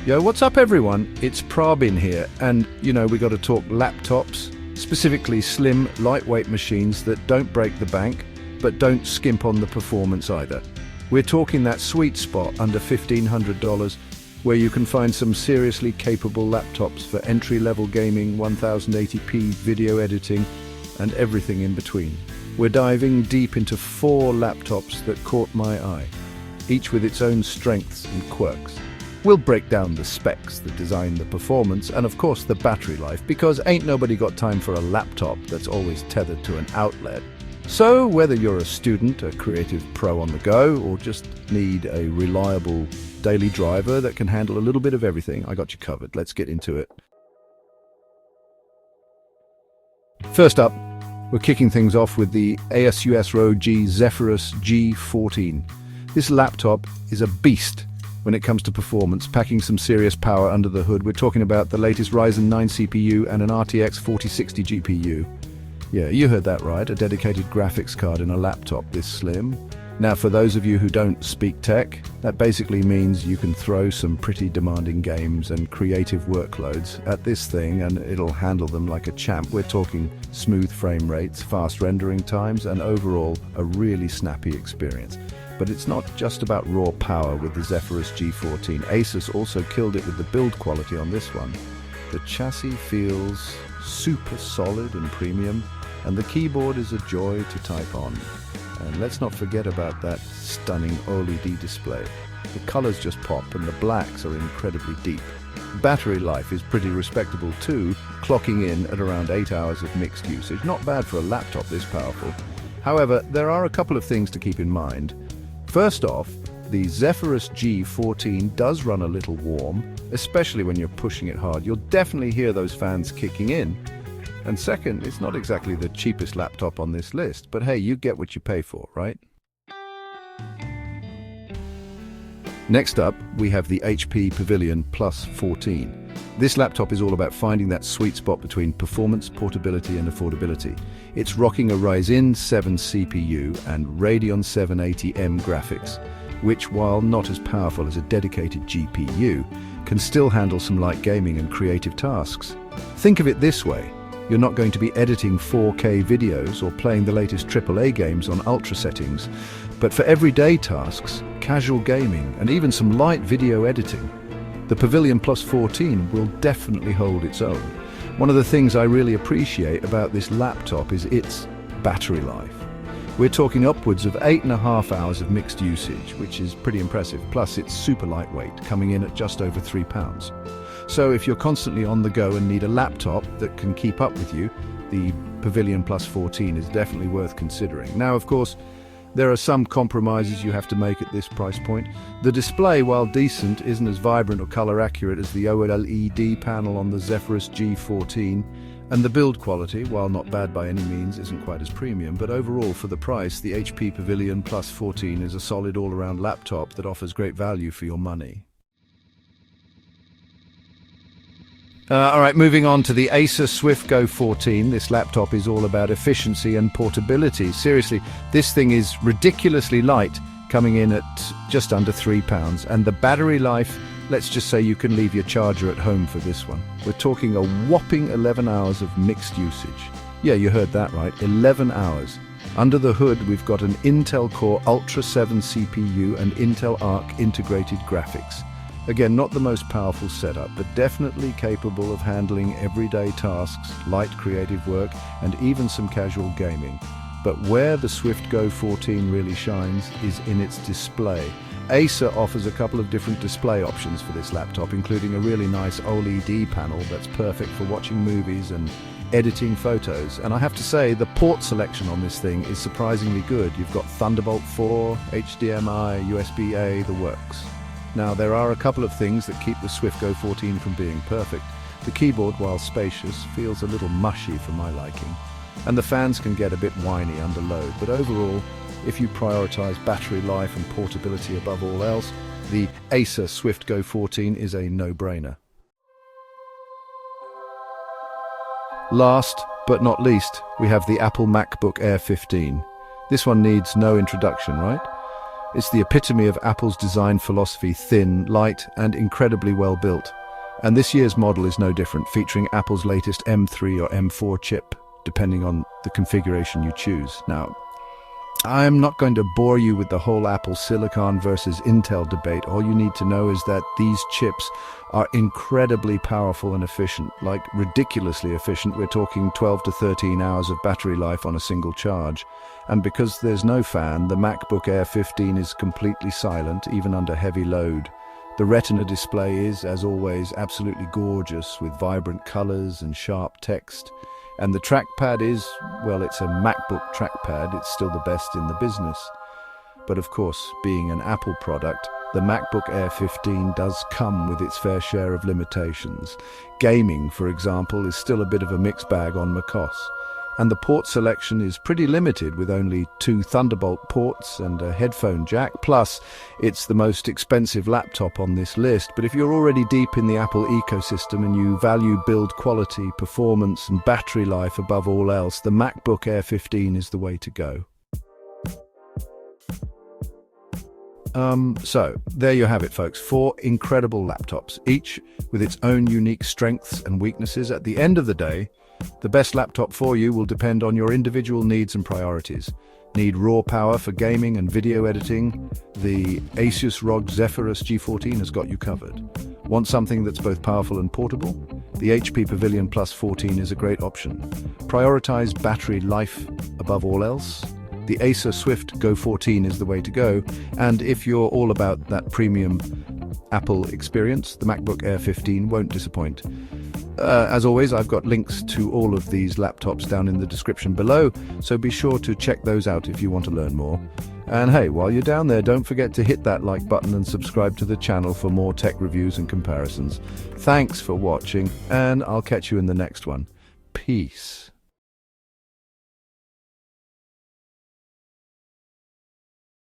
Yo, what's up everyone? It's Prabin here, and we got to talk laptops, specifically slim, lightweight machines that don't break the bank, but don't skimp on the performance either. We're talking that sweet spot under $1,500, where you can find some seriously capable laptops for entry-level gaming, 1080p video editing, and everything in between. We're diving deep into 4 laptops that caught my eye, each with its own strengths and quirks. We'll break down the specs, the design, the performance, and of course the battery life, because ain't nobody got time for a laptop that's always tethered to an outlet. So whether you're a student, a creative pro on the go, or just need a reliable daily driver that can handle a little bit of everything, I got you covered. Let's get into it. First up, we're kicking things off with the ASUS ROG Zephyrus G14. This laptop is a beast when it comes to performance, packing some serious power under the hood. We're talking about the latest Ryzen 9 CPU and an RTX 4060 GPU. Yeah, you heard that right, a dedicated graphics card in a laptop this slim. Now, for those of you who don't speak tech, that basically means you can throw some pretty demanding games and creative workloads at this thing and it'll handle them like a champ. We're talking smooth frame rates, fast rendering times, and overall a really snappy experience. But it's not just about raw power with the Zephyrus G14. ASUS also killed it with the build quality on this one. The chassis feels super solid and premium, and the keyboard is a joy to type on. And let's not forget about that stunning OLED display. The colors just pop and the blacks are incredibly deep. Battery life is pretty respectable too, clocking in at around 8 hours of mixed usage. Not bad for a laptop this powerful. However, there are a couple of things to keep in mind. First off, the Zephyrus G14 does run a little warm, especially when you're pushing it hard. You'll definitely hear those fans kicking in. And second, it's not exactly the cheapest laptop on this list, but hey, you get what you pay for, right? Next up, we have the HP Pavilion Plus 14. This laptop is all about finding that sweet spot between performance, portability, and affordability. It's rocking a Ryzen 7 CPU and Radeon 780M graphics, which, while not as powerful as a dedicated GPU, can still handle some light gaming and creative tasks. Think of it this way. You're not going to be editing 4K videos or playing the latest AAA games on ultra settings, but for everyday tasks, casual gaming, and even some light video editing, the Pavilion Plus 14 will definitely hold its own. One of the things I really appreciate about this laptop is its battery life. We're talking upwards of 8.5 hours of mixed usage, which is pretty impressive. Plus, it's super lightweight, coming in at just over 3 pounds. So if you're constantly on the go and need a laptop that can keep up with you, the Pavilion Plus 14 is definitely worth considering. Now, of course, there are some compromises you have to make at this price point. The display, while decent, isn't as vibrant or color accurate as the OLED panel on the Zephyrus G14. And the build quality, while not bad by any means, isn't quite as premium. But overall, for the price, the HP Pavilion Plus 14 is a solid all-around laptop that offers great value for your money. All right, moving on to the Acer Swift Go 14. This laptop is all about efficiency and portability. Seriously, this thing is ridiculously light, coming in at just under 3 pounds. And the battery life, let's just say you can leave your charger at home for this one. We're talking a whopping 11 hours of mixed usage. Yeah, you heard that right, 11 hours. Under the hood, we've got an Intel Core Ultra 7 CPU and Intel Arc integrated graphics. Again, not the most powerful setup, but definitely capable of handling everyday tasks, light creative work, and even some casual gaming. But where the Swift Go 14 really shines is in its display. Acer offers a couple of different display options for this laptop, including a really nice OLED panel that's perfect for watching movies and editing photos. And I have to say, the port selection on this thing is surprisingly good. You've got Thunderbolt 4, HDMI, USB-A, the works. Now, there are a couple of things that keep the Swift Go 14 from being perfect. The keyboard, while spacious, feels a little mushy for my liking. And the fans can get a bit whiny under load. But overall, if you prioritize battery life and portability above all else, the Acer Swift Go 14 is a no-brainer. Last but not least, we have the Apple MacBook Air 15. This one needs no introduction, right? It's the epitome of Apple's design philosophy: thin, light, and incredibly well built. And this year's model is no different, featuring Apple's latest M3 or M4 chip, depending on the configuration you choose. Now, I'm not going to bore you with the whole Apple Silicon versus Intel debate. All you need to know is that these chips are incredibly powerful and efficient, like ridiculously efficient. We're talking 12 to 13 hours of battery life on a single charge. And because there's no fan, the MacBook Air 15 is completely silent, even under heavy load. The Retina display is, as always, absolutely gorgeous, with vibrant colors and sharp text. And the trackpad is, well, it's a MacBook trackpad. It's still the best in the business. But of course, being an Apple product, the MacBook Air 15 does come with its fair share of limitations. Gaming, for example, is still a bit of a mixed bag on macOS. And the port selection is pretty limited, with only 2 Thunderbolt ports and a headphone jack. Plus, it's the most expensive laptop on this list. But if you're already deep in the Apple ecosystem and you value build quality, performance, and battery life above all else, the MacBook Air 15 is the way to go. So there you have it, folks. 4 incredible laptops, each with its own unique strengths and weaknesses. At the end of the day, the best laptop for you will depend on your individual needs and priorities. Need raw power for gaming and video editing? The ASUS ROG Zephyrus G14 has got you covered. Want something that's both powerful and portable? The HP Pavilion Plus 14 is a great option. Prioritize battery life above all else? The Acer Swift Go 14 is the way to go. And if you're all about that premium Apple experience, the MacBook Air 15 won't disappoint. As always, I've got links to all of these laptops down in the description below, so be sure to check those out if you want to learn more. And hey, while you're down there, don't forget to hit that like button and subscribe to the channel for more tech reviews and comparisons. Thanks for watching, and I'll catch you in the next one. Peace.